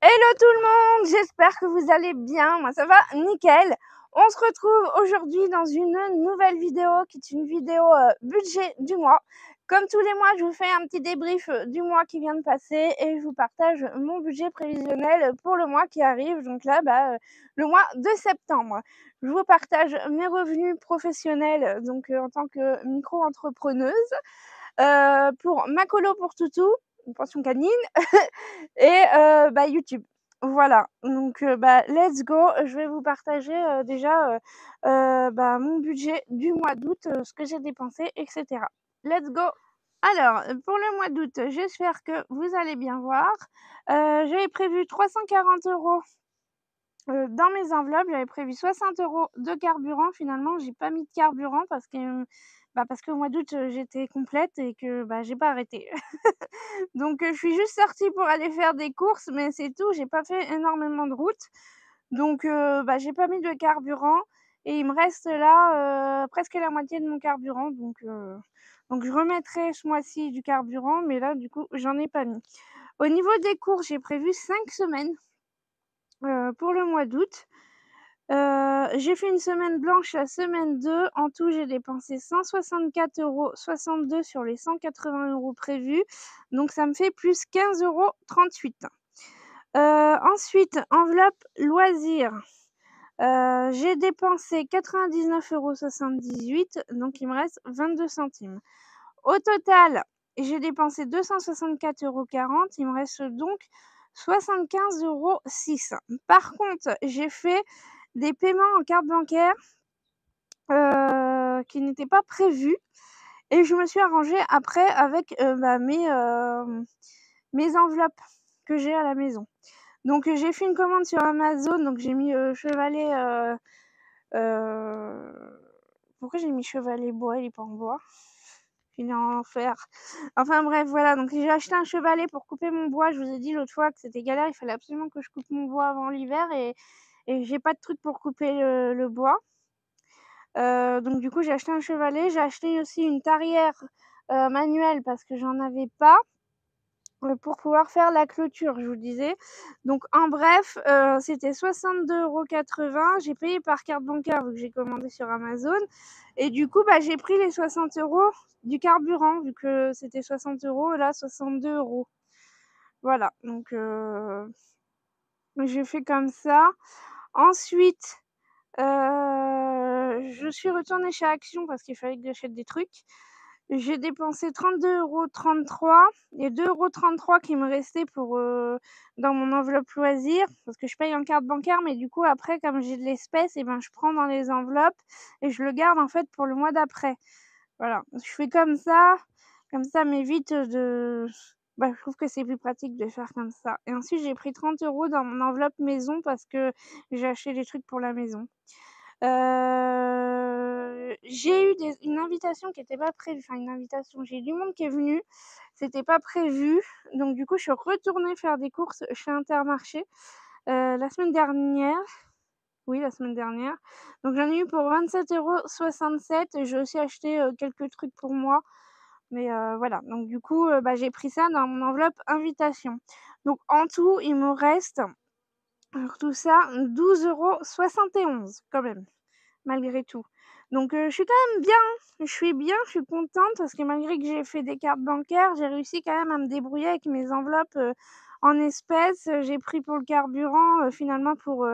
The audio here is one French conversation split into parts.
Hello tout le monde, j'espère que vous allez bien, moi ça va nickel. On se retrouve aujourd'hui dans une nouvelle vidéo qui est une vidéo budget du mois. Comme tous les mois, je vous fais un petit débrief du mois qui vient de passer et je vous partage mon budget prévisionnel pour le mois qui arrive, donc là le mois de septembre. Je vous partage mes revenus professionnels donc en tant que micro-entrepreneuse pour ma colo pour toutou, une pension canine et YouTube. Voilà, donc let's go. Je vais vous partager déjà mon budget du mois d'août, ce que j'ai dépensé et cetera. Let's go. Alors, pour le mois d'août, j'espère que vous allez bien voir. J'avais prévu 340 € dans mes enveloppes. J'avais prévu 60 € de carburant. Finalement, j'ai pas mis de carburant parce qu'au mois d'août, j'étais complète et que j'ai pas arrêté. Donc je suis juste sortie pour aller faire des courses, mais c'est tout, j'ai pas fait énormément de route. Donc j'ai pas mis de carburant et il me reste là, presque la moitié de mon carburant. Donc je remettrai ce mois-ci du carburant, mais là, du coup, j'en ai pas mis. Au niveau des courses, j'ai prévu 5 semaines, pour le mois d'août. J'ai fait une semaine blanche, la semaine 2. En tout, j'ai dépensé 164,62 € sur les 180 € prévus. Donc ça me fait plus 15,38 €. Ensuite, enveloppe loisirs. J'ai dépensé 99,78 €, donc il me reste 22 centimes. Au total, j'ai dépensé 264,40 €, il me reste donc 75,06 €. Par contre, j'ai fait des paiements en carte bancaire qui n'étaient pas prévus et je me suis arrangée après avec mes enveloppes que j'ai à la maison. Donc j'ai fait une commande sur Amazon, donc j'ai mis chevalet. Pourquoi j'ai mis chevalet bois? Il est pas en bois. Il est en fer. Enfin bref, voilà. Donc j'ai acheté un chevalet pour couper mon bois. Je vous ai dit l'autre fois que c'était galère. Il fallait absolument que je coupe mon bois avant l'hiver et j'ai pas de truc pour couper le bois. Donc du coup, j'ai acheté un chevalet. J'ai acheté aussi une tarière manuelle parce que j'en avais pas. Pour pouvoir faire la clôture, je vous disais. Donc en bref, c'était 62,80 €. J'ai payé par carte bancaire vu que j'ai commandé sur Amazon et du coup, j'ai pris les 60 € du carburant vu que c'était 60 € et là 62 €. Voilà, donc j'ai fait comme ça. Ensuite, je suis retournée chez Action parce qu'il fallait que j'achète des trucs. J'ai dépensé 32,33 € et 2,33 € qui me restaient pour, dans mon enveloppe loisirs parce que je paye en carte bancaire, mais du coup après comme j'ai de l'espèce et je prends dans les enveloppes et je le garde en fait pour le mois d'après. Voilà, je fais comme ça m'évite de je trouve que c'est plus pratique de faire comme ça et ensuite j'ai pris 30 € dans mon enveloppe maison parce que j'ai acheté des trucs pour la maison. J'ai eu une invitation qui était pas prévue, enfin une invitation, j'ai eu du monde qui est venu, c'était pas prévu, donc du coup, je suis retournée faire des courses chez Intermarché, la semaine dernière. Oui, la semaine dernière. Donc j'en ai eu pour 27,67 € et j'ai aussi acheté, quelques trucs pour moi, mais voilà. Donc du coup, j'ai pris ça dans mon enveloppe invitation. Donc en tout, il me reste, pour tout ça, 12,71 € quand même. Malgré tout. Donc je suis quand même bien, je suis contente parce que malgré que j'ai fait des cartes bancaires, j'ai réussi quand même à me débrouiller avec mes enveloppes, en espèces. J'ai pris pour le carburant, finalement pour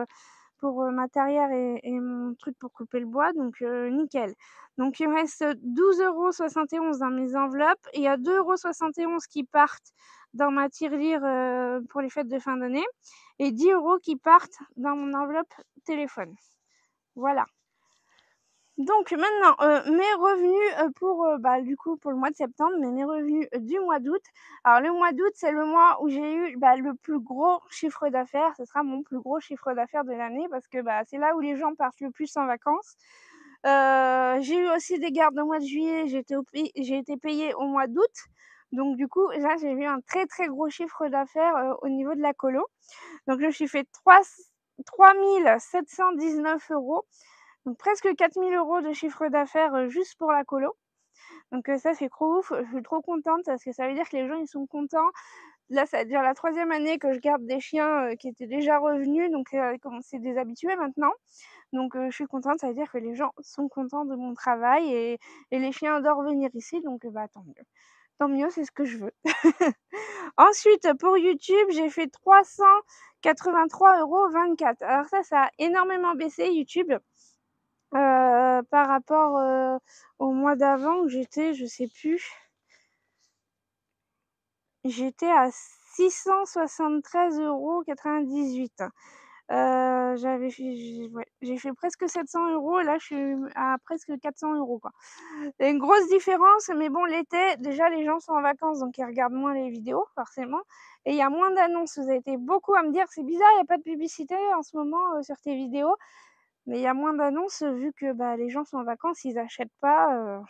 ma tarière et mon truc pour couper le bois, donc nickel. Donc il me reste 12,71 € dans mes enveloppes et il y a 2,71 € qui partent dans ma tirelire, pour les fêtes de fin d'année et 10 € qui partent dans mon enveloppe téléphone. Voilà. Donc maintenant, mes revenus, pour, du coup, pour le mois de septembre, mais mes revenus, du mois d'août. Alors le mois d'août, c'est le mois où j'ai eu, le plus gros chiffre d'affaires. Ce sera mon plus gros chiffre d'affaires de l'année parce que, c'est là où les gens partent le plus en vacances. J'ai eu aussi des gardes au mois de juillet, j'ai été payée au mois d'août. Donc du coup, là, j'ai eu un très, très gros chiffre d'affaires, au niveau de la colo. Donc je me suis fait 3 719 €. Donc presque 4 000 € de chiffre d'affaires, juste pour la colo. Donc ça, c'est trop ouf, je suis trop contente parce que ça veut dire que les gens, ils sont contents Là, ça va déjà la 3e année que je garde des chiens qui étaient déjà revenus, donc comme c'est des habitués maintenant. Donc je suis contente, ça veut dire que les gens sont contents de mon travail et les chiens adorent venir ici, donc bah, tant mieux. Tant mieux, c'est ce que je veux. Ensuite, pour YouTube, j'ai fait 383,24 €. Alors ça a énormément baissé YouTube, par rapport, au mois d'avant où j'étais, je sais plus, j'étais à 673,98 €. J'ai fait presque 700 € et là je suis à presque 400 € quoi. Il y a une grosse différence, mais bon, l'été, déjà les gens sont en vacances, donc ils regardent moins les vidéos forcément et il y a moins d'annonces. Vous avez été beaucoup à me dire: «C'est bizarre, il y a pas de publicité en ce moment, sur tes vidéos», mais il y a moins d'annonces, vu que, bah, les gens sont en vacances, ils achètent pas,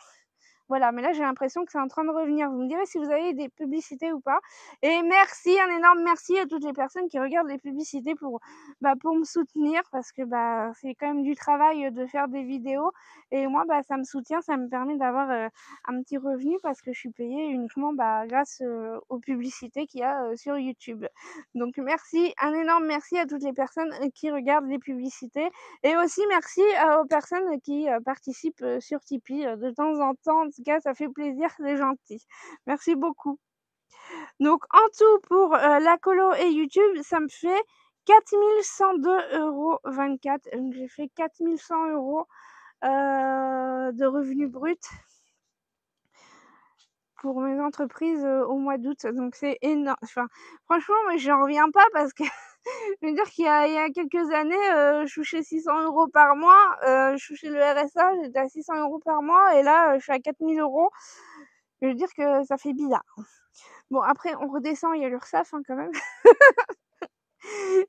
voilà, mais là, j'ai l'impression que c'est en train de revenir. Vous me direz si vous avez des publicités ou pas. Et merci, un énorme merci à toutes les personnes qui regardent les publicités pour me soutenir parce que bah, c'est quand même du travail de faire des vidéos. Et moi, bah, ça me soutient, ça me permet d'avoir un petit revenu parce que je suis payée uniquement bah, grâce aux publicités qu'il y a sur YouTube. Donc merci, un énorme merci à toutes les personnes qui regardent les publicités. Et aussi merci aux personnes qui participent sur Tipeee de temps en temps. En tout cas, ça fait plaisir, c'est gentil. Merci beaucoup. Donc en tout pour la colo et YouTube, ça me fait 4 102,24 €. Donc j'ai fait 4 100 € de revenus bruts pour mes entreprises au mois d'août. Donc c'est énorme. Enfin, franchement, moi, j'en reviens pas parce que je veux dire qu'il y a quelques années, je touchais 600 € par mois, je touchais le RSA, j'étais à 600 € par mois et là, je suis à 4 000 €. Je veux dire que ça fait bizarre. Bon après on redescend, il y a l'URSSAF, hein, quand même.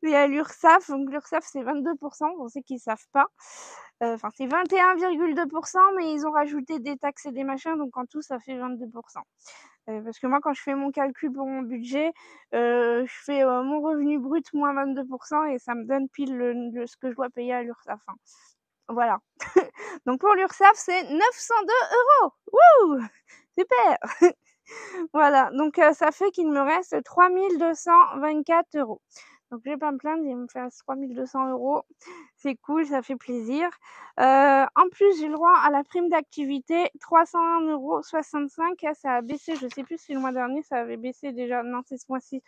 Il y a l'URSSAF, donc l'URSSAF c'est 22 pour ceux qui savent pas. Enfin c'est 21,2 mais ils ont rajouté des taxes et des machins, donc en tout ça fait 22 parce que moi quand je fais mon calcul pour mon budget, je fais, mon revenu brut moins 22 et ça me donne pile ce que je dois payer à l'URSSAF, hein. Voilà. Donc pour l'URSSAF, c'est 902 €. Wouh! Super! Voilà, donc ça fait qu'il me reste 3 224 €. Donc je vais pas me plaindre, il me reste 3 200 €. C'est cool, ça fait plaisir. En plus, j'ai le droit à la prime d'activité, 301,65 €. Ça a baissé, je sais plus si le mois dernier ça avait baissé déjà. Non, c'est ce mois-ci.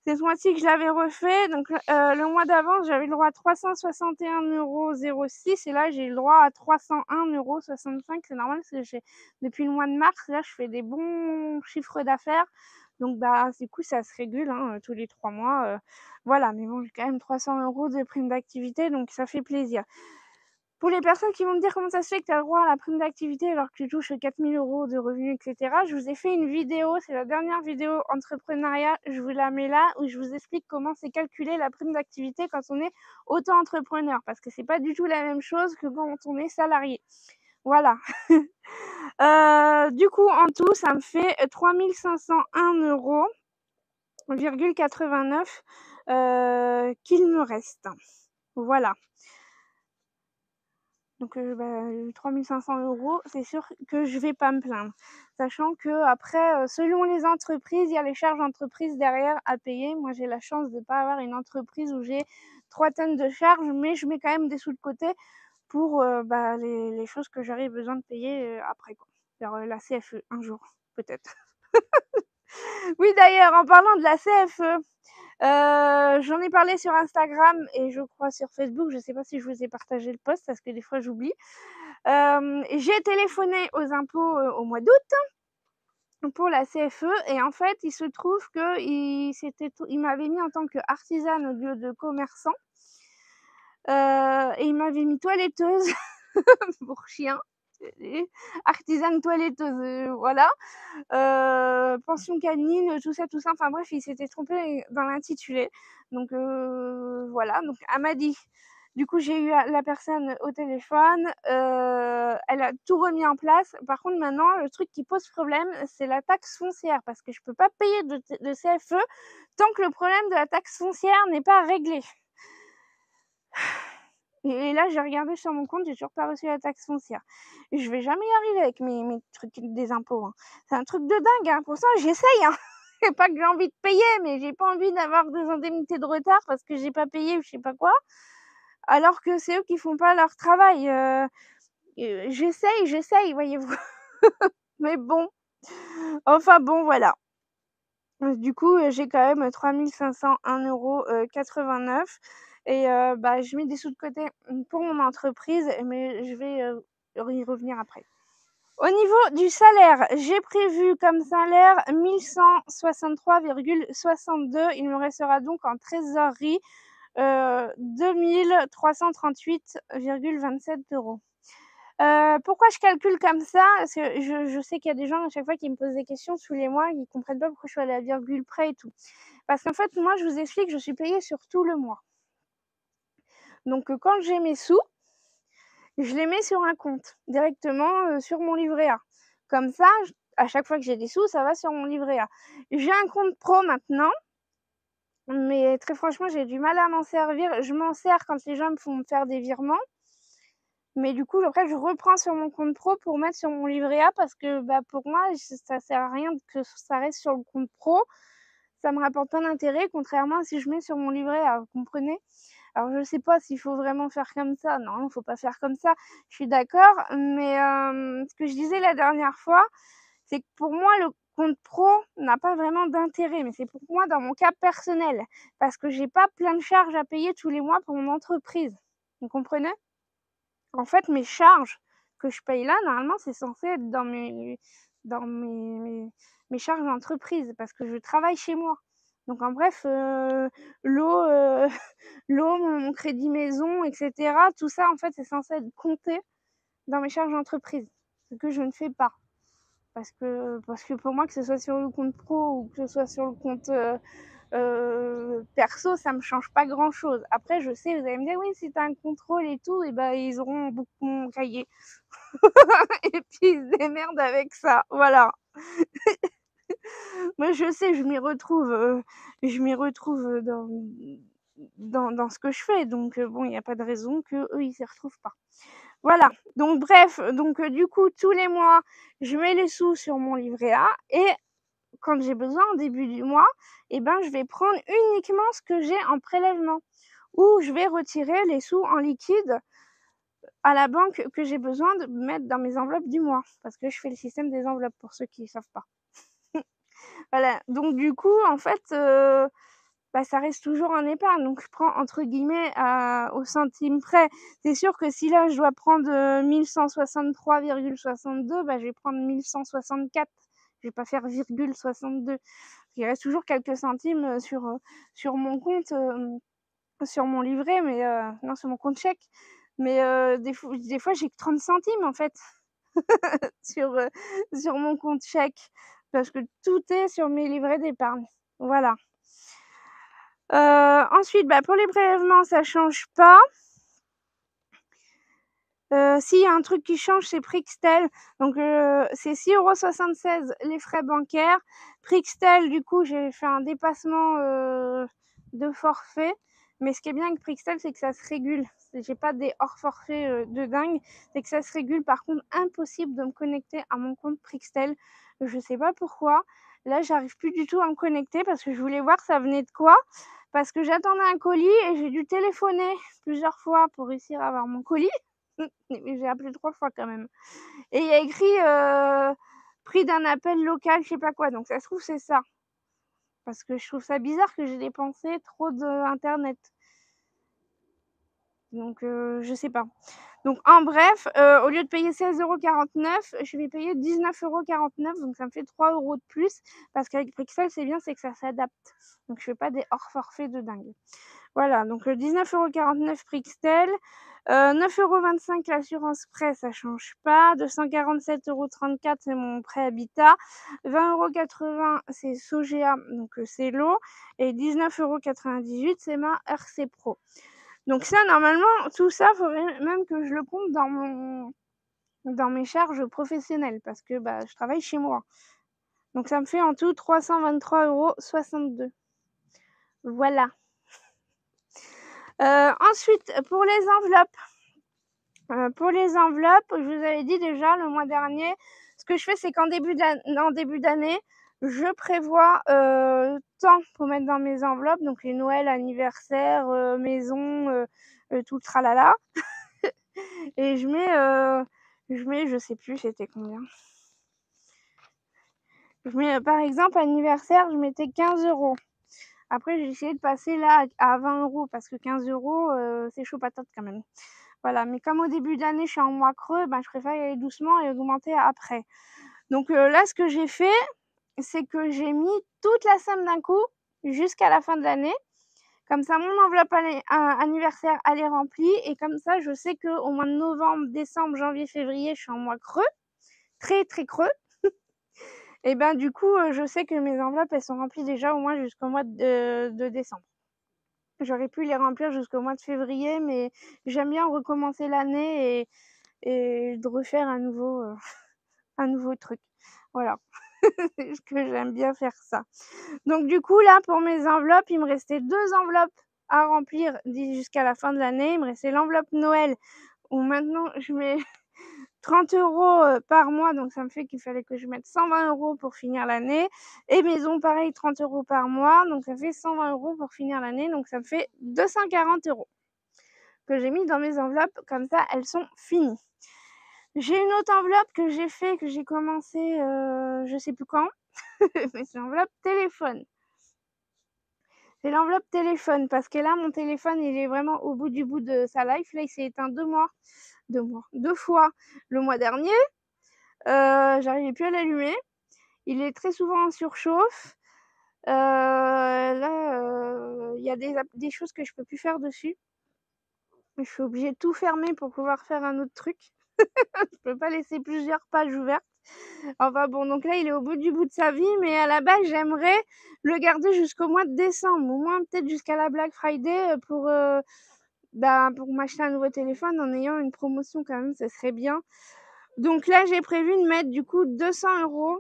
C'est ce mois-ci que je l'avais refait. Donc le mois d'avant, j'avais le droit à 361,06 € et là, j'ai le droit à 301,65 €. C'est normal parce que depuis le mois de mars, là, je fais des bons chiffres d'affaires. Donc bah, du coup, ça se régule, hein, tous les 3 mois, voilà. Mais bon, j'ai quand même 300 € de prime d'activité, donc ça fait plaisir. Pour les personnes qui vont me dire: «Comment ça se fait que tu as le droit à la prime d'activité alors que tu touches 4 000 € de revenus et cetera?» Je vous ai fait une vidéo, c'est la dernière vidéo entrepreneuriat, je vous la mets là, où je vous explique comment c'est calculé la prime d'activité quand on est auto-entrepreneur. Parce que c'est pas du tout la même chose que quand on est salarié. Voilà. Du coup, en tout, ça me fait 3 501,89 € qu'il me reste. Voilà. Donc 3 500 €, c'est sûr que je vais pas me plaindre. Sachant qu'après, selon les entreprises, il y a les charges d'entreprise derrière à payer. Moi, j'ai la chance de pas avoir une entreprise où j'ai 3 tonnes de charges, mais je mets quand même des sous de côté pour, les choses que j'aurais besoin de payer, après quoi. Genre, la CFE, un jour, peut-être. Oui, d'ailleurs, en parlant de la CFE, j'en ai parlé sur Instagram et je crois sur Facebook. Je sais pas si je vous ai partagé le post parce que des fois j'oublie. J'ai téléphoné aux impôts, au mois d'août pour la CFE et en fait, il se trouve qu'il m'avait mis en tant qu'artisane au lieu de commerçant, et il m'avait mis toiletteuse pour chien, artisane toiletteuse, voilà. Pension canine, tout ça, enfin bref, il s'était trompé dans l'intitulé. Donc voilà, donc elle m'a dit, du coup j'ai eu la personne au téléphone, elle a tout remis en place. Par contre maintenant, le truc qui pose problème, c'est la taxe foncière parce que je peux pas payer de CFE tant que le problème de la taxe foncière n'est pas réglé. Et là, j'ai regardé sur mon compte, j'ai toujours pas reçu la taxe foncière. Et je vais jamais y arriver avec mes trucs des impôts, hein. C'est un truc de dingue, hein. Pour ça, j'essaye, hein. C'est pas que j'ai envie de payer, mais j'ai pas envie d'avoir des indemnités de retard parce que j'ai pas payé ou je sais pas quoi, alors que c'est eux qui font pas leur travail. J'essaye, voyez-vous. Mais bon, enfin bon, voilà. Du coup, j'ai quand même 3 501,89 € et bah, je mets des sous de côté pour mon entreprise, mais je vais, y revenir après. Au niveau du salaire, j'ai prévu comme salaire 1 163,62 €. Il me restera donc en trésorerie 2 338,27 €. Pourquoi je calcule comme ça? Parce que je sais qu'il y a des gens à chaque fois qui me posent des questions tous les mois, ils comprennent pas pourquoi je suis à la virgule près et tout. Parce qu'en fait, moi, je vous explique, je suis payée sur tout le mois. Donc quand j'ai mes sous, je les mets sur un compte directement, sur mon livret A. Comme ça, à chaque fois que j'ai des sous, ça va sur mon livret A. J'ai un compte pro maintenant, mais très franchement, j'ai du mal à m'en servir. Je m'en sers quand les gens me font faire des virements. Mais du coup, après, je reprends sur mon compte pro pour mettre sur mon livret A parce que bah, pour moi, ça sert à rien que ça reste sur le compte pro. Ça me rapporte pas d'intérêt, contrairement à si je mets sur mon livret A, vous comprenez? Alors je sais pas s'il faut vraiment faire comme ça. Non, il faut pas faire comme ça, je suis d'accord, mais ce que je disais la dernière fois, c'est que pour moi, le compte pro n'a pas vraiment d'intérêt, mais c'est pour moi dans mon cas personnel, parce que j'ai pas plein de charges à payer tous les mois pour mon entreprise. Vous comprenez? En fait, mes charges que je paye là, normalement, c'est censé être dans mes charges d'entreprise parce que je travaille chez moi. Donc en bref, l'eau, l'eau, mon crédit maison et cetera, tout ça, en fait, c'est censé être compté dans mes charges d'entreprise, ce que je ne fais pas. Parce que pour moi, que ce soit sur le compte pro ou que ce soit sur le compte, perso, ça me change pas grand-chose. Après, je sais, vous allez me dire: «Oui, si tu as un contrôle et tout, et ben ils auront beaucoup mon cahier et puis ils se démerdent avec ça», voilà. Moi, je sais, je m'y retrouve, dans ce que je fais, donc bon, il y a pas de raison qu'eux, ils s'y retrouvent pas. Voilà, donc bref, donc du coup, tous les mois, je mets les sous sur mon livret A et quand j'ai besoin au début du mois, et ben, je vais prendre uniquement ce que j'ai en prélèvement ou je vais retirer les sous en liquide à la banque que j'ai besoin de mettre dans mes enveloppes du mois parce que je fais le système des enveloppes pour ceux qui ne savent pas. Voilà, donc du coup, en fait, bah, ça reste toujours en épargne, donc je prends entre guillemets au centime près. C'est sûr que si là je dois prendre 1163,62, bah, je vais prendre 1164. Je vais pas faire virgule 62. Il reste toujours quelques centimes sur mon compte, sur mon livret, mais non, sur mon compte chèque. Mais des fois j'ai que 30 centimes en fait sur mon compte chèque parce que tout est sur mes livrets d'épargne. Voilà. Ensuite, bah, pour les prélèvements, ça change pas. S'il y a un truc qui change, c'est Prixtel. Donc c'est 6,76 € les frais bancaires. Prixtel, du coup, j'ai fait un dépassement de forfait. Mais ce qui est bien avec Prixtel, c'est que ça se régule. J'ai pas des hors forfait de dingue, c'est que ça se régule. Par contre, impossible de me connecter à mon compte Prixtel. Je sais pas pourquoi. Là, j'arrive plus du tout à me connecter parce que je voulais voir ça venait de quoi. Parce que j'attendais un colis et j'ai dû téléphoner plusieurs fois pour réussir à avoir mon colis. J'ai appelé 3 fois quand même. Et il y a écrit prix d'un appel local, je sais pas quoi. Donc ça se trouve, c'est ça. Parce que je trouve ça bizarre que j'ai dépensé trop d'internet. Donc je sais pas. Donc en bref, au lieu de payer 16,49 €, je vais payer 19,49 €, donc ça me fait 3 € de plus. Parce qu'avec Prixel, c'est bien, c'est que ça s'adapte. Donc je fais pas des hors forfaits de dingue. Voilà, donc 19,49 € Prixtel. 9,25 € l'assurance prêt, ça change pas. 247,34 € c'est mon prêt habitat. 20,80 € c'est Sogea, donc c'est l'eau. Et 19,98 € c'est ma RC Pro. Donc ça, normalement, tout ça, il faudrait même que je le compte dans mes charges professionnelles parce que bah, je travaille chez moi. Donc ça me fait en tout 323,62 €. Voilà. Ensuite, pour les enveloppes. Je vous avais dit déjà le mois dernier, ce que je fais, c'est qu'en début d'année, Je prévois tant pour mettre dans mes enveloppes, donc les Noël, anniversaire, maison, tout le tralala. Et je sais plus c'était combien. Je mets, par exemple, anniversaire, je mettais 15 €. Après, j'ai essayé de passer là à 20 € parce que 15 €, c'est chaud patate quand même. Voilà, mais comme au début d'année, je suis en mois creux, je préfère y aller doucement et augmenter après. Donc là, ce que j'ai fait, c'est que j'ai mis toute la somme d'un coup jusqu'à la fin de l'année. Comme ça, mon enveloppe anniversaire, elle est remplie et comme ça, je sais qu'au mois de novembre, décembre, janvier, février, je suis en mois creux, très, très creux. Et du coup, je sais que mes enveloppes, elles sont remplies déjà au moins jusqu'au mois de décembre. J'aurais pu les remplir jusqu'au mois de février, mais j'aime bien recommencer l'année et de refaire un nouveau truc. Voilà, parce que j'aime bien faire ça. Donc du coup, là, pour mes enveloppes, il me restait 2 enveloppes à remplir jusqu'à la fin de l'année. Il me restait l'enveloppe Noël où maintenant je mets 30 € par mois, donc ça me fait qu'il fallait que je mette 120 € pour finir l'année. Et maison, pareil, 30 € par mois, donc ça fait 120 € pour finir l'année, donc ça me fait 240 € que j'ai mis dans mes enveloppes, comme ça elles sont finies. J'ai une autre enveloppe que j'ai commencé, je sais plus quand, mais c'est l'enveloppe téléphone. C'est l'enveloppe téléphone parce que là, mon téléphone, il est vraiment au bout du bout de sa life. Là, il s'est éteint 2 fois le mois dernier. J'arrivais plus à l'allumer. Il est très souvent en surchauffe. Là, il y a des choses que je peux plus faire dessus. Je suis obligée de tout fermer pour pouvoir faire un autre truc. Je peux pas laisser plusieurs pages ouvertes. Enfin bon, donc là, il est au bout du bout de sa vie, mais à la base, j'aimerais le garder jusqu'au mois de décembre, au moins peut-être jusqu'à la Black Friday pour m'acheter un nouveau téléphone en ayant une promotion quand même, ce serait bien. Donc là, j'ai prévu de mettre du coup 200 €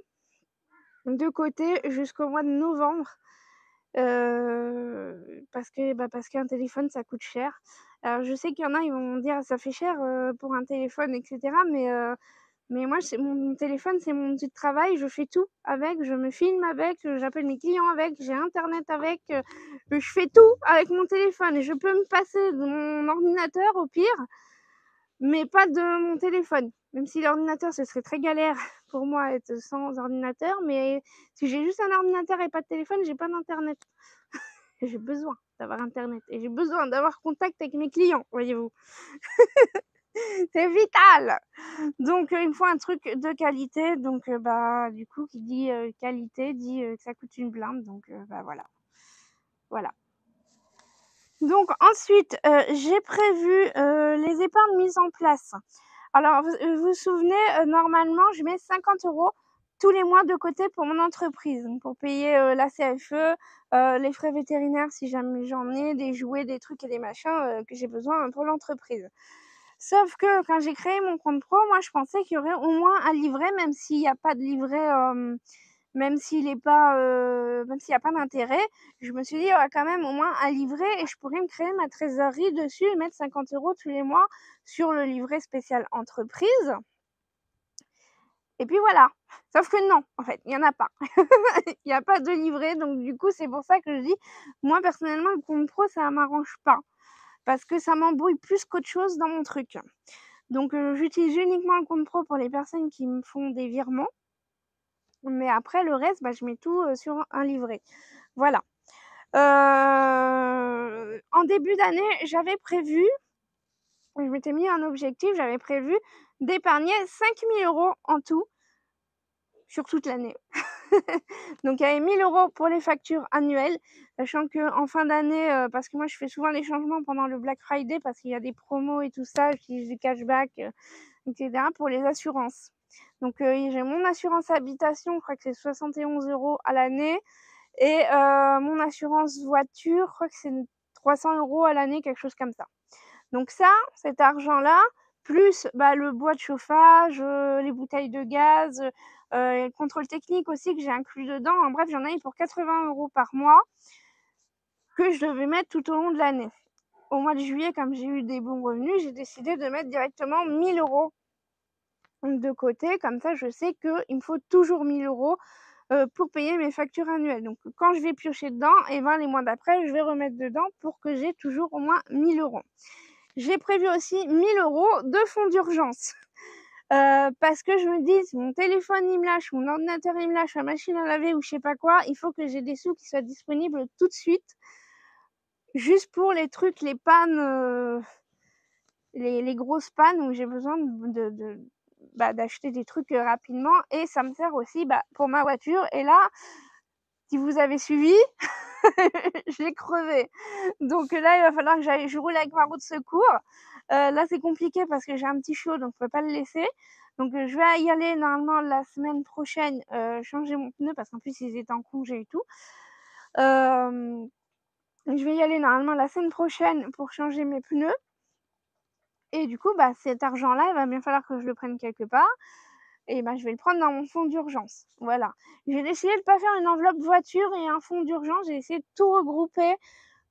de côté jusqu'au mois de novembre. Parce qu'un téléphone, ça coûte cher. Alors je sais qu'il y en a, ils vont me dire: «Ça fait cher, pour un téléphone» et cetera, mais moi, c'est mon téléphone, c'est mon outil de travail, je fais tout avec, je me filme avec, j'appelle mes clients avec, j'ai internet avec, je fais tout avec mon téléphone et je peux me passer de mon ordinateur au pire, mais pas de mon téléphone. Même si l'ordinateur, ce serait très galère pour moi être sans ordinateur, mais si j'ai juste un ordinateur et pas de téléphone, j'ai pas d'internet. Et j'ai besoin d'avoir internet et j'ai besoin d'avoir contact avec mes clients, voyez-vous? C'est vital! Donc il me faut un truc de qualité, donc du coup, qui dit, qualité dit, que ça coûte une blinde, donc voilà. Voilà. Donc ensuite, j'ai prévu, les épargnes mises en place. Alors vous vous souvenez, normalement, je mets 50 € tous les mois de côté pour mon entreprise, donc pour payer, la CFE, les frais vétérinaires si jamais j'en ai, des jouets, des trucs et des machins, que j'ai besoin pour l'entreprise. Sauf que quand j'ai créé mon compte pro, moi je pensais qu'il y aurait au moins un livret, même s'il y a pas de livret, même s'il est pas, même s'il y a pas d'intérêt. Je me suis dit: «Il y aura quand même au moins un livret et je pourrais me créer ma trésorerie dessus et mettre 50 € tous les mois sur le livret spécial entreprise» et puis voilà. Sauf que non, en fait, il y en a pas. Il y a pas de livret, donc du coup, c'est pour ça que je dis, moi personnellement, le compte pro, ça m'arrange pas. Parce que ça m'embrouille plus qu'autre chose dans mon truc. Donc j'utilise uniquement le compte pro pour les personnes qui me font des virements. Mais après le reste, je mets tout, sur un livret. Voilà. En début d'année, j'avais prévu, je m'étais mis un objectif, j'avais prévu d'épargner 5 000 € en tout, sur toute l'année. Donc il y avait 1 000 € pour les factures annuelles, sachant qu'en fin d'année, parce que moi je fais souvent les changements pendant le Black Friday parce qu'il y a des promos et tout ça, j'utilise du cashback, et cetera pour les assurances. Donc j'ai mon assurance habitation, je crois que c'est 71 € à l'année et mon assurance voiture, je crois que c'est 300 € à l'année, quelque chose comme ça. Donc ça, cet argent-là, plus le bois de chauffage, les bouteilles de gaz, le contrôle technique aussi que j'ai inclus dedans. En bref, j'en ai pour 80 € par mois que je devais mettre tout au long de l'année. Au mois de juillet, comme j'ai eu des bons revenus, j'ai décidé de mettre directement 1 000 € de côté. Comme ça, je sais qu'il me faut toujours 1 000 € pour payer mes factures annuelles. Donc quand je vais piocher dedans et ben les mois d'après, je vais remettre dedans pour que j'ai toujours au moins 1 000 €. J'ai prévu aussi 1 000 € de fonds d'urgence. Parce que je me dis: «Si mon téléphone il me lâche, mon ordinateur il me lâche, la machine à laver ou je sais pas quoi, il faut que j'ai des sous qui soient disponibles tout de suite». Juste pour les trucs, les pannes, les grosses pannes où j'ai besoin d'acheter des trucs, rapidement, et ça me sert aussi, pour ma voiture. Et là, si vous avez suivi, je l'ai crevée. Donc là, il va falloir que je roule avec ma roue de secours. Là, c'est compliqué parce que j'ai un petit chiot, donc je peux pas le laisser. Donc je vais y aller normalement la semaine prochaine, changer mon pneu parce qu'en plus ils étaient en congé et tout. Je vais y aller normalement la semaine prochaine pour changer mes pneus. Et du coup, cet argent-là, il va bien falloir que je le prenne quelque part. Et je vais le prendre dans mon fonds d'urgence. Voilà. J'ai décidé de pas faire une enveloppe voiture et un fonds d'urgence. J'ai essayé de tout regrouper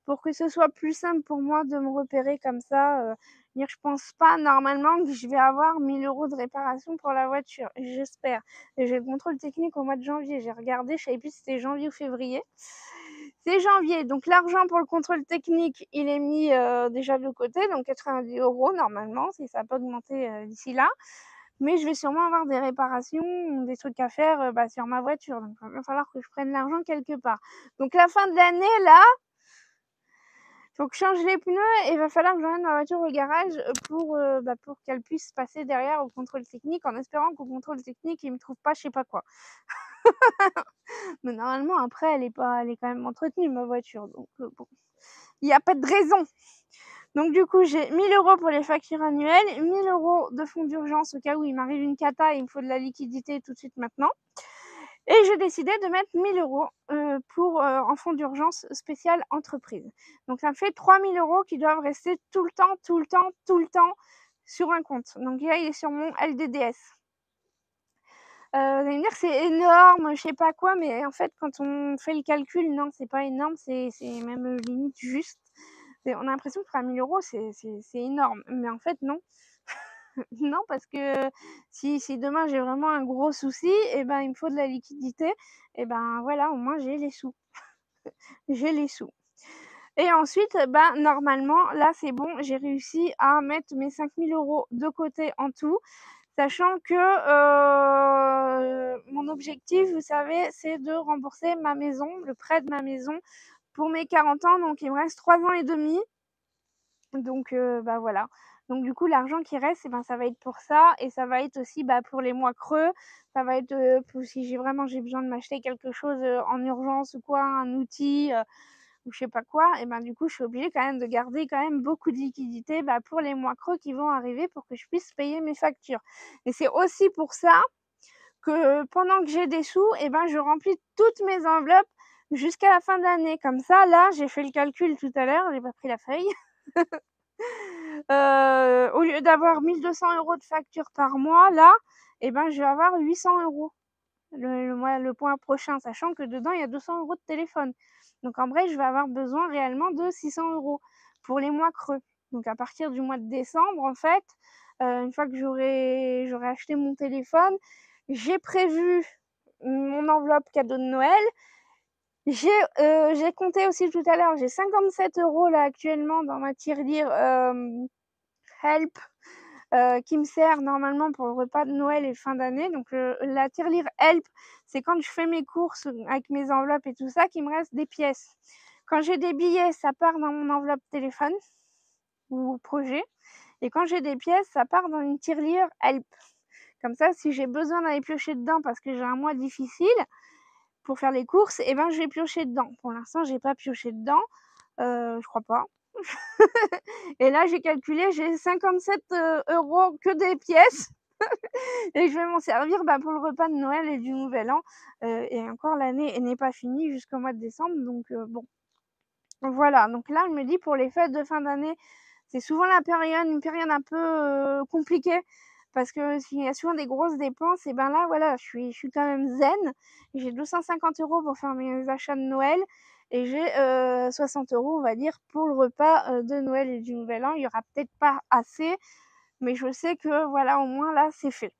pour que ce soit plus simple pour moi de me repérer comme ça. Je pense pas normalement que je vais avoir 1 000 € de réparation pour la voiture. J'espère. Et j'ai le contrôle technique au mois de janvier. J'ai regardé, je savais plus si c'était janvier ou février. C'est janvier, donc l'argent pour le contrôle technique, il est mis déjà de côté, donc 90 € normalement, si ça n'a pas augmenté d'ici là. Mais je vais sûrement avoir des réparations, des trucs à faire sur ma voiture. Donc il va falloir que je prenne l'argent quelque part. Donc la fin de l'année, là, faut que je change les pneus et il va falloir que j'emmène ma voiture au garage pour qu'elle puisse passer derrière au contrôle technique, en espérant qu'au contrôle technique, il me trouve pas je sais pas quoi. Mais normalement après elle est quand même entretenue, ma voiture, donc bon, il y a pas de raison. Donc du coup, j'ai 1 000 € pour les factures annuelles, 1 000 € de fonds d'urgence au cas où il m'arrive une cata et il me faut de la liquidité tout de suite maintenant. Et j'ai décidé de mettre 1 000 € en fonds d'urgence spécial entreprise. Donc ça me fait 3 000 € qui doivent rester tout le temps sur un compte. Donc là, il est sur mon LDDS. Vous allez me dire que c'est énorme, je sais pas quoi, mais en fait, quand on fait le calcul, non, c'est pas énorme, c'est même limite juste. On a l'impression que 3 000 € c'est énorme, mais en fait non. Non, parce que si demain j'ai vraiment un gros souci, il me faut de la liquidité, voilà, au moins j'ai les sous. J'ai les sous. Et ensuite, normalement, là c'est bon, j'ai réussi à mettre mes 5 000 € de côté en tout, sachant que mon objectif, vous savez, c'est de rembourser ma maison, le prêt de ma maison pour mes 40 ans, donc il me reste 3 ans et demi. Donc voilà. Donc du coup, l'argent qui reste, ça va être pour ça, et ça va être aussi pour les mois creux. Ça va être pour si j'ai besoin de m'acheter quelque chose en urgence ou quoi, un outil ou je sais pas quoi, et du coup, je suis obligée quand même de garder quand même beaucoup de liquidité pour les mois creux qui vont arriver pour que je puisse payer mes factures. Et c'est aussi pour ça que pendant que j'ai des sous, je remplis toutes mes enveloppes jusqu'à la fin de l'année. Comme ça, là, j'ai fait le calcul tout à l'heure, j'ai pas pris la feuille. Au lieu d'avoir 1 200 € de facture par mois, là, je vais avoir 800 € le mois prochain, sachant que dedans, il y a 200 € de téléphone. Donc en vrai, je vais avoir besoin réellement de 600 € pour les mois creux. Donc à partir du mois de décembre, en fait, une fois que j'aurai acheté mon téléphone, j'ai prévu mon enveloppe cadeau de Noël. J'ai compté aussi tout à l'heure, j'ai 57 € là actuellement dans ma tirelire Help, qui me sert normalement pour le repas de Noël et fin d'année. Donc la tirelire Help, c'est quand je fais mes courses avec mes enveloppes et tout ça, qu'il me reste des pièces. Quand j'ai des billets, ça part dans mon enveloppe téléphone ou projet, et quand j'ai des pièces, ça part dans une tirelire Help. Comme ça, si j'ai besoin d'aller piocher dedans parce que j'ai un mois difficile pour faire les courses, je vais piocher dedans. Pour l'instant, j'ai pas pioché dedans, je crois pas. Et là, j'ai calculé, j'ai 57 € que des pièces et je vais m'en servir pour le repas de Noël et du Nouvel An. Et encore, l'année n'est pas finie jusqu'au mois de décembre, donc bon. Voilà, donc là, je me dis pour les fêtes de fin d'année, c'est souvent une période un peu compliquée parce qu'il y a souvent des grosses dépenses. Et là, voilà, je suis quand même zen. J'ai 250 € pour faire mes achats de Noël et j'ai 60 €, on va dire, pour le repas de Noël et du Nouvel An. Il y aura peut-être pas assez, mais je sais que voilà, au moins là, c'est fait.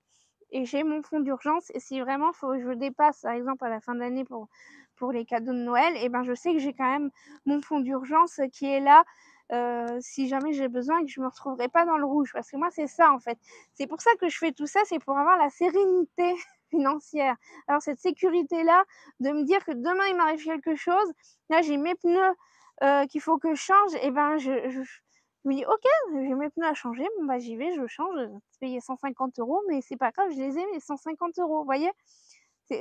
et j'ai mon fonds d'urgence et si vraiment faut que je dépasse, par exemple à la fin de l'année pour les cadeaux de Noël et ben, je sais que j'ai quand même mon fonds d'urgence qui est là, si jamais j'ai besoin et que je me retrouverai pas dans le rouge. Parce que moi, c'est ça, en fait. C'est pour ça que je fais tout ça, c'est pour avoir la sérénité financière. Alors cette sécurité-là, de me dire que demain il m'arrive quelque chose, là j'ai mes pneus, qu'il faut que je change et ben, je me dis: «OK, j'ai mes pneus à changer, bon bah, j'y vais, je change, payer 150 € mais c'est pas grave, je les ai mes 150 €», vous voyez?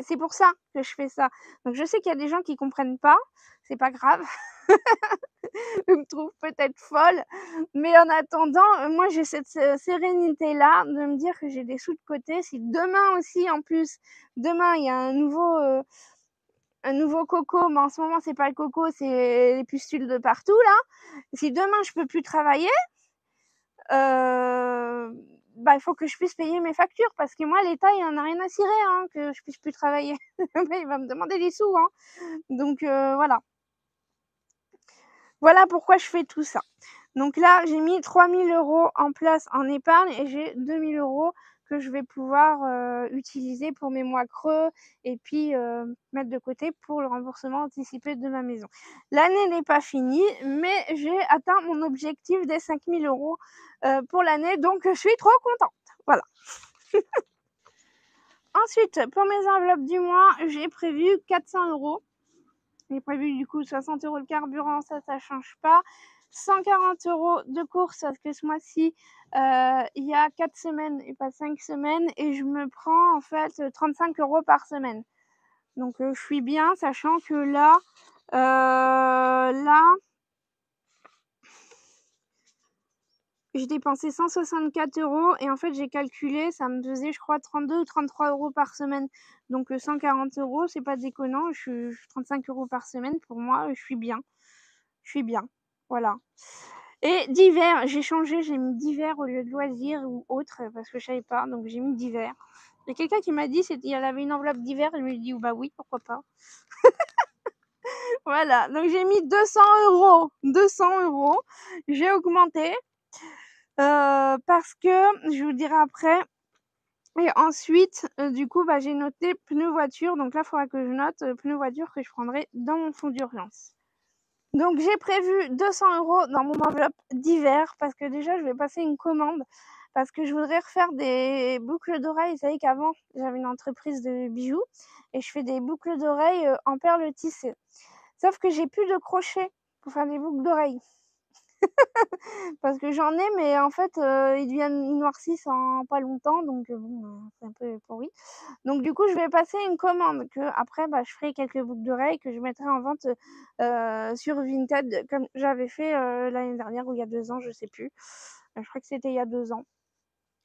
C'est pour ça que je fais ça. Donc je sais qu'il y a des gens qui comprennent pas, c'est pas grave. Ils me trouvent peut-être folle, mais en attendant, moi j'ai cette sérénité-là de me dire que j'ai des sous de côté. Si demain aussi, en plus, demain il y a un nouveau coco, mais en ce moment c'est pas le coco, c'est les pustules de partout là. Si demain je peux plus travailler, bah, il faut que je puisse payer mes factures parce que moi l'État il en a rien à cirer, hein, que je puisse plus travailler. Il va me demander des sous, hein. Donc voilà. Voilà pourquoi je fais tout ça. Donc là, j'ai mis 3 000 € en place en épargne et j'ai 2 000 € que je vais pouvoir, utiliser pour mes mois creux et puis, mettre de côté pour le remboursement anticipé de ma maison. L'année n'est pas finie, mais j'ai atteint mon objectif des 5 000 €, pour l'année, donc je suis trop contente. Voilà. Ensuite, pour mes enveloppes du mois, j'ai prévu 400 €. J'ai prévu du coup 60 € le carburant, ça change pas. 140 € de courses parce que ce mois-ci, il y a 4 semaines et pas 5 semaines et je me prends en fait 35 € par semaine. Donc je suis bien, sachant que là, j'ai dépensé 164 € et en fait j'ai calculé, ça me faisait je crois 32 ou 33 € par semaine. Donc 140 €, c'est pas déconnant, 35 € par semaine pour moi, je suis bien. Je suis bien, voilà. Et d'hiver, j'ai changé, j'ai mis d'hiver au lieu de loisirs ou autre parce que je savais pas, donc j'ai mis d'hiver. Il y a quelqu'un qui m'a dit il avait une enveloppe d'hiver, je lui ai dit: «Bah oui, pourquoi pas». Voilà, donc j'ai mis 200 €, 200 €. J'ai augmenté, parce que je vous dirai après et ensuite, du coup, bah, j'ai noté pneus voiture, donc là, il faudra que je note, pneus voiture que je prendrai dans mon fonds d'urgence. Donc j'ai prévu 200 € dans mon enveloppe d'hiver parce que déjà je vais passer une commande parce que je voudrais refaire des boucles d'oreilles. Vous savez qu'avant j'avais une entreprise de bijoux et je fais des boucles d'oreilles, en perles tissées. Sauf que j'ai plus de crochets pour faire des boucles d'oreilles. Parce que j'en ai mais en fait, ils noircissent en pas longtemps donc bon, c'est un peu pourri. Donc du coup, je vais passer une commande que après, bah, je ferai quelques boucles d'oreilles que je mettrai en vente, sur Vinted comme j'avais fait, l'année dernière ou il y a 2 ans, je sais plus. Je crois que c'était il y a 2 ans.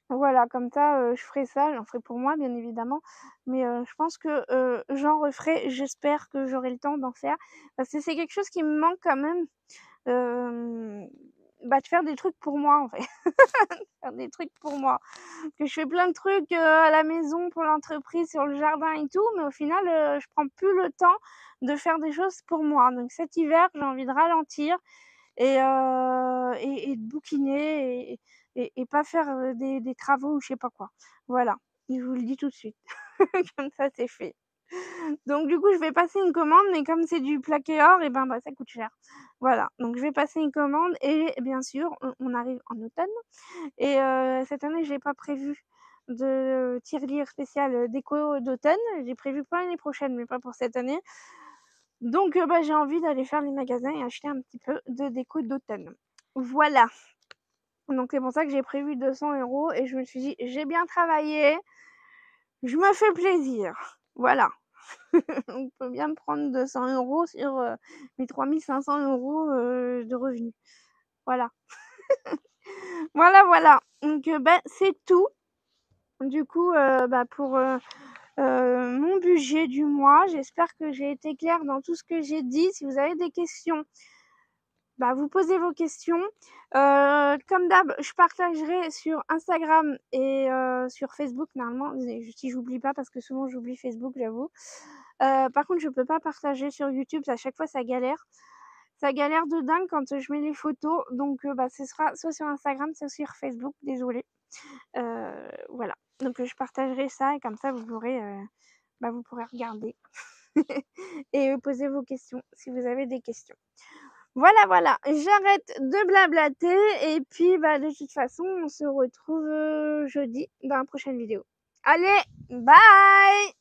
Voilà, comme ça, je ferai ça, j'en ferai pour moi bien évidemment, mais je pense que, j'en referai. J'espère que j'aurai le temps d'en faire parce que c'est quelque chose qui me manque quand même, hem, bah, de faire des trucs pour moi, en fait. Faire des trucs pour moi. Que je fais plein de trucs, à la maison pour l'entreprise, sur le jardin et tout, mais au final, je prends plus le temps de faire des choses pour moi. Donc cet hiver, j'ai envie de ralentir et de bouquiner et pas faire, des travaux ou je sais pas quoi. Voilà, je vous le dis tout de suite. Comme ça, c'est fait. Donc du coup, je vais passer une commande, mais comme c'est du plaqué or et ben, bah, ça coûte cher. Voilà, donc je vais passer une commande et bien sûr, on arrive en automne et cette année, j'ai pas prévu de tirelire spécial, déco d'automne. J'ai prévu pour l'année prochaine, mais pas pour cette année. Donc bah, j'ai envie d'aller faire les magasins et acheter un petit peu de déco d'automne. Voilà, donc c'est pour ça que j'ai prévu 200 € et je me suis dit: «J'ai bien travaillé, je me fais plaisir». Voilà. On peut bien me prendre 200 € sur, mes 3 500 € de revenus. Voilà. Voilà, voilà. Donc bah, c'est tout. Du coup, bah, pour, mon budget du mois. J'espère que j'ai été claire dans tout ce que j'ai dit. Si vous avez des questions, bah, vous posez vos questions. Comme d'hab, je partagerai sur Instagram et sur Facebook normalement, si j'oublie pas parce que souvent j'oublie Facebook, j'avoue. Par contre, je peux pas partager sur YouTube, à chaque fois ça galère. Ça galère de dingue quand je mets les photos, donc bah, ce sera soit sur Instagram, soit sur Facebook, désolée. Voilà. Donc je partagerai ça et comme ça vous pourrez regarder et poser vos questions si vous avez des questions. Voilà, voilà, j'arrête de blablater et puis, de toute façon, on se retrouve, jeudi dans la prochaine vidéo. Allez, bye!